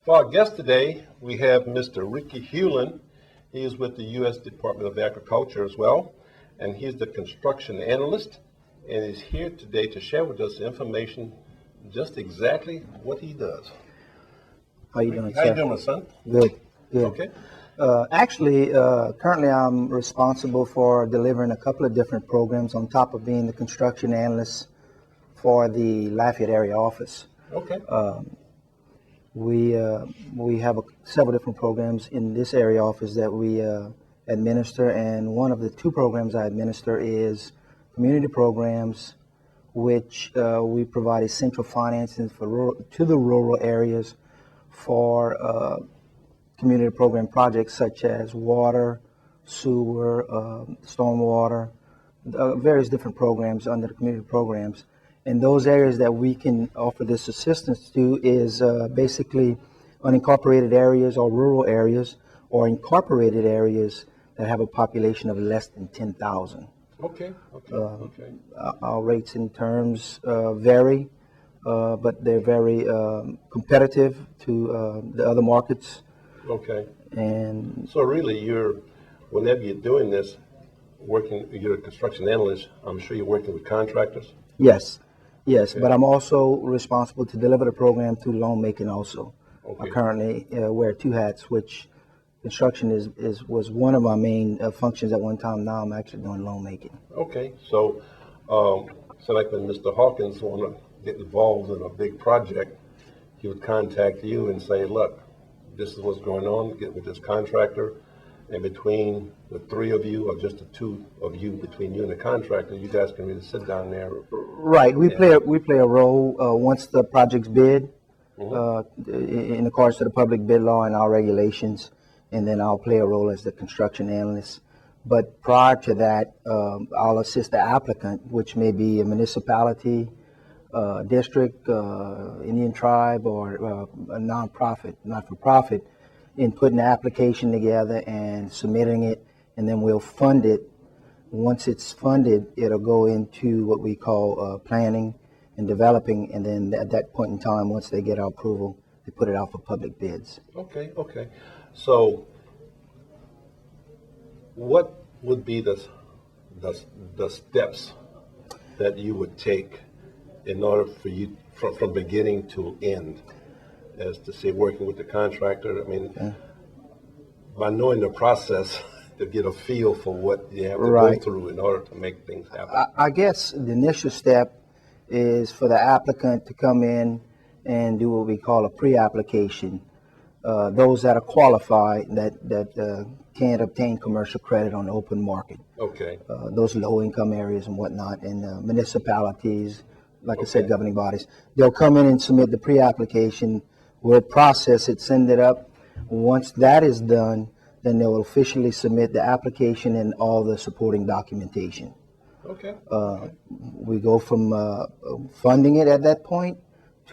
For our guest today, we have Mr. Ricky Hulin. He is with the U.S. Department of Agriculture as well, and he's the construction analyst, and is here today to share with us information just exactly what he does. How you doing, How sir? you doing, my son? Good, good. Okay. Currently I'm responsible for delivering a couple of different programs on top of being the construction analyst for the Lafayette area office. Okay. We have several different programs in this area office that we administer, and one of the two programs I administer is community programs, which we provide essential financing to the rural areas for community program projects such as water, sewer, stormwater, various different programs under the community programs. And those areas that we can offer this assistance to is basically unincorporated areas or rural areas or incorporated areas that have a population of less than 10,000. Okay. Okay. Our rates in terms vary, but they're very competitive to the other markets. Okay. And So really, whenever you're doing this, you're a construction analyst, I'm sure you're working with contractors? yes, Okay. but I'm also responsible to deliver the program through loan making also. Okay. I currently wear two hats, which construction was one of my main functions at one time. Now I'm actually doing loan making. Okay, so like when Mr. Hawkins want to get involved in a big project, he would contact you and say, look, this is what's going on, get with this contractor, and between the three of you, or just the two of you, between you and the contractor, you guys can really sit down there. Right, we play a role once the project's bid, in accordance to the public bid law and our regulations, and then I'll play a role as the construction analyst. But prior to that, I'll assist the applicant, which may be a municipality, district, Indian tribe, or a nonprofit, not-for-profit, in putting the application together and submitting it, and then we'll fund it. Once it's funded, it'll go into what we call planning and developing, and then at that point in time, once they get our approval, they put it out for public bids. Okay. So what would be the steps that you would take in order for you from beginning to end, as to say, working with the contractor? I mean, by knowing the process, to get a feel for what you have to go through in order to make things happen. I guess the initial step is for the applicant to come in and do what we call a pre-application. Those that are qualified that can't obtain commercial credit on the open market. Okay. Those low-income areas and whatnot, and municipalities, like I said, governing bodies. They'll come in and submit the pre-application. We'll process it, send it up. Once that is done, then they will officially submit the application and all the supporting documentation. Okay. We go from funding it at that point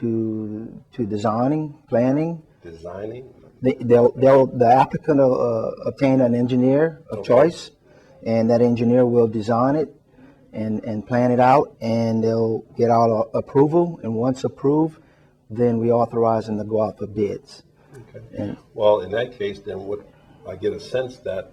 to designing, planning. Designing? The applicant will obtain an engineer of choice, and that engineer will design it and plan it out, and they'll get our approval, and once approved, then we authorize them to go out for bids. Okay. Well, in that case, then I get a sense that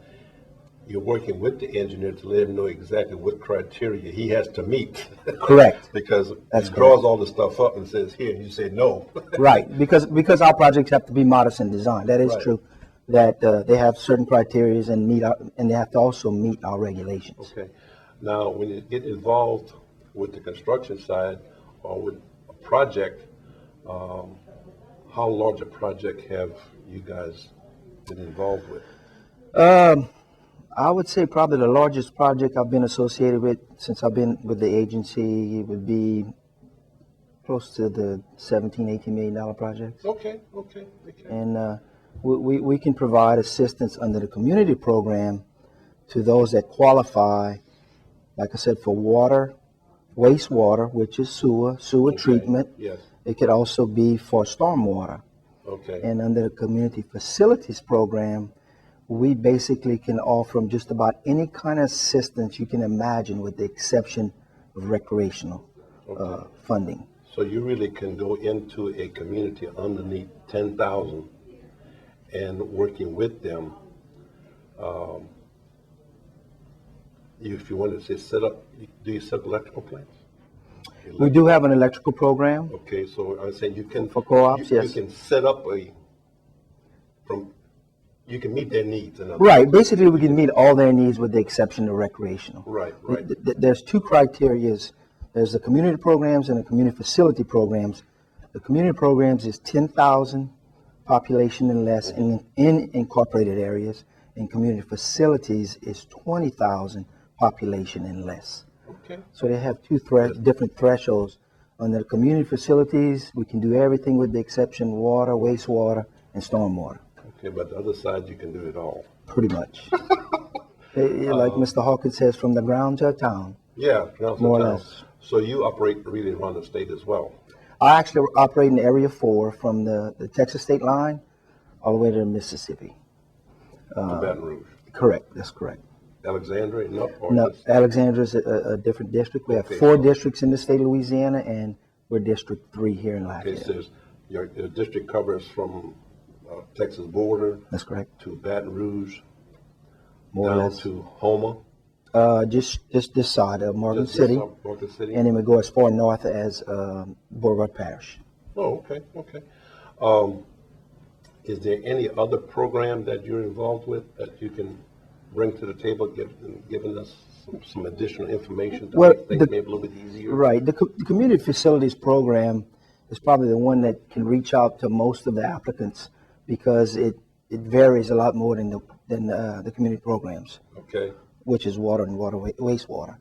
you're working with the engineer to let him know exactly what criteria he has to meet. Correct. Because he draws all the stuff up and says, here, and you say no. Right, because our projects have to be modest in design. That is true, that they have certain criteria and they have to also meet our regulations. Okay. Now, when you get involved with the construction side or with a project, how large a project have you guys been involved with? I would say probably the largest project I've been associated with since I've been with the agency would be close to the $17, $18 million projects. Okay. And we can provide assistance under the community program to those that qualify, like I said, for water, wastewater, which is sewer treatment. Yes. It could also be for stormwater. Okay. And under the community facilities program, we basically can offer them just about any kind of assistance you can imagine, with the exception of recreational funding. So you really can go into a community underneath 10,000 and working with them. Um, if you wanted to say set up, do you set up electrical plants? We do have an electrical program Okay, so I'm saying you can, for co-ops, you yes. can set up from, you can meet their needs. In other Right, words. basically we can meet all their needs with the exception of recreational. Right, right. There's two criterias. There's the community programs and the community facility programs. The community programs is 10,000 population and less in incorporated areas, and community facilities is 20,000 population and less. Okay. So they have two different thresholds. Under the community facilities, we can do everything with the exception of water, wastewater, and stormwater. Okay, but the other side, you can do it all. Pretty much. Like Mr. Hawkins says, from the ground to a town. Yeah, More or less. So you operate really around the state as well. I actually operate in Area 4 from the Texas state line all the way to Mississippi. To Baton Rouge. Correct, that's correct. Alexandria, no? Or No, just- Alexandria is a different district. We have Okay. 4 districts in the state of Louisiana, and we're District 3 here in Okay, Lafayette. so your district covers from Texas border That's correct. to Baton Rouge, More or down less. to Houma. Just this side of Morgan just City, up Morgan City. and then we go as far north as Boulevard Parish. Oh, okay, okay. Um, is there any other program that you're involved with that you can bring to the table, giving us some additional information to Well, make things maybe a little bit easier? Right. The community facilities program is probably the one that can reach out to most of the applicants because it varies a lot more than the community programs, Okay, which is water and wastewater.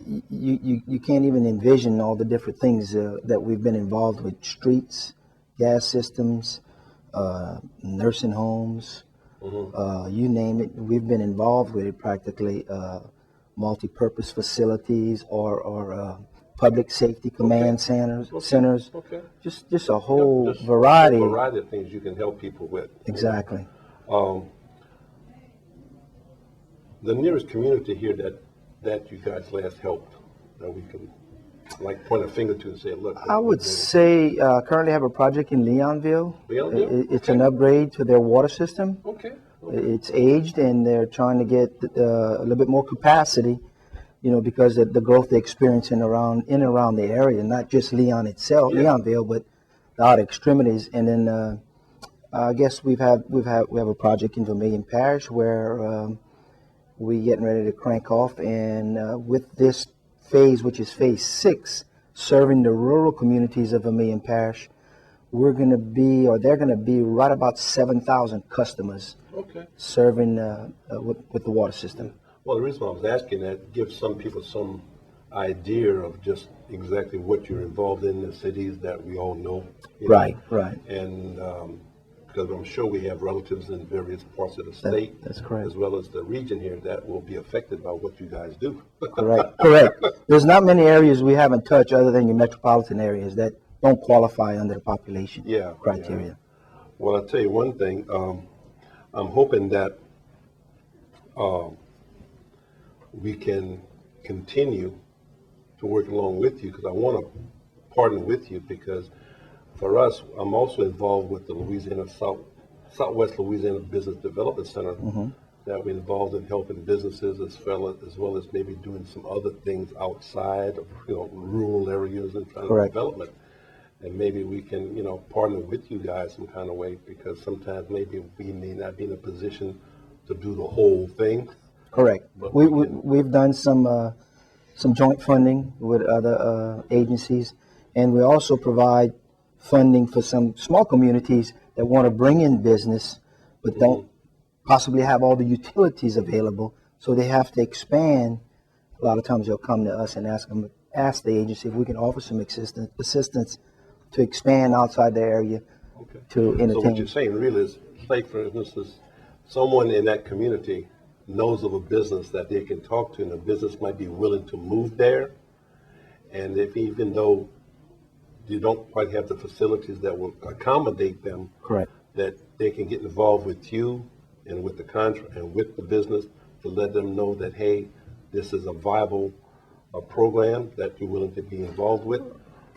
You can't even envision all the different things that we've been involved with: streets, gas systems, nursing homes. You name it, we've been involved with it practically. Multi-purpose facilities or public safety command centers. okay. Just a whole Just variety. A variety of things you can help people with. Exactly. The nearest community here that you guys last helped, that we can like point a finger to and say, look. I would say currently have a project in Leonville. Leonville? It's an upgrade to their water system. Okay. It's aged, and they're trying to get a little bit more capacity, because of the growth they're experiencing around the area, not just Leon itself, Yeah. Leonville, but the outer extremities. And then I guess we have a project in Vermilion Parish where we getting ready to crank off, and with this phase, which is phase 6, serving the rural communities of Vermilion Parish, they're going to be right about 7,000 customers. Okay. Serving with the water system. Well, the reason why I was asking that gives some people some idea of just exactly what you're involved in the cities that we all know. Right. And because I'm sure we have relatives in various parts of the state. That's correct. As well as the region here that will be affected by what you guys do. Correct. There's not many areas we haven't touched other than your metropolitan areas that don't qualify under the population criteria. Yeah. Well, I'll tell you one thing. I'm hoping that we can continue to work along with you because I want to partner with you because for us, I'm also involved with the Southwest Louisiana Business Development Center that we're involved in helping businesses as well as maybe doing some other things outside of rural areas and kind of development. And maybe we can, partner with you guys some kind of way because sometimes maybe we may not be in a position to do the whole thing. Correct. But We've done some joint funding with other agencies, and we also provide funding for some small communities that want to bring in business but don't possibly have all the utilities available, so they have to expand. A lot of times they'll come to us and ask the agency if we can offer some assistance to expand outside the area to entertain. So what you're saying really is, like for instance, someone in that community knows of a business that they can talk to, and the business might be willing to move there. And even though you don't quite have the facilities that will accommodate them, Correct. that they can get involved with you and with the contract and with the business to let them know that, hey, this is a viable program that you're willing to be involved with.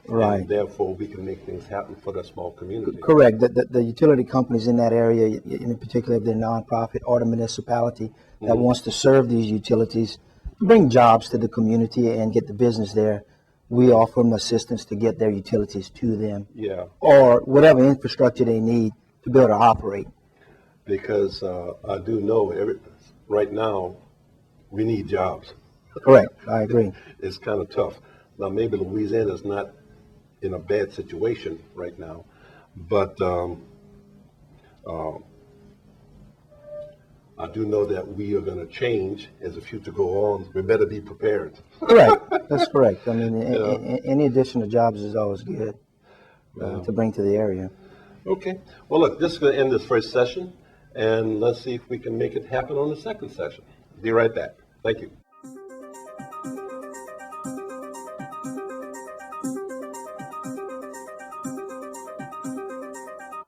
Right. And therefore, we can make things happen for the small community. Correct. The utility companies in that area, in particular if they're nonprofit or the municipality that wants to serve these utilities, bring jobs to the community and get the business there, we offer them assistance to get their utilities to them Yeah, or whatever infrastructure they need to be able to operate. because I do know right now, we need jobs. Correct. I agree. It's kind of tough. Now, maybe Louisiana's not in a bad situation right now, but I do know that we are going to change as the future go on. We better be prepared. Correct. That's correct. I mean, Yeah. any additional jobs is always good to bring to the area. Okay. Well, look, this is going to end this first session, and let's see if we can make it happen on the second session. Be right back. Thank you.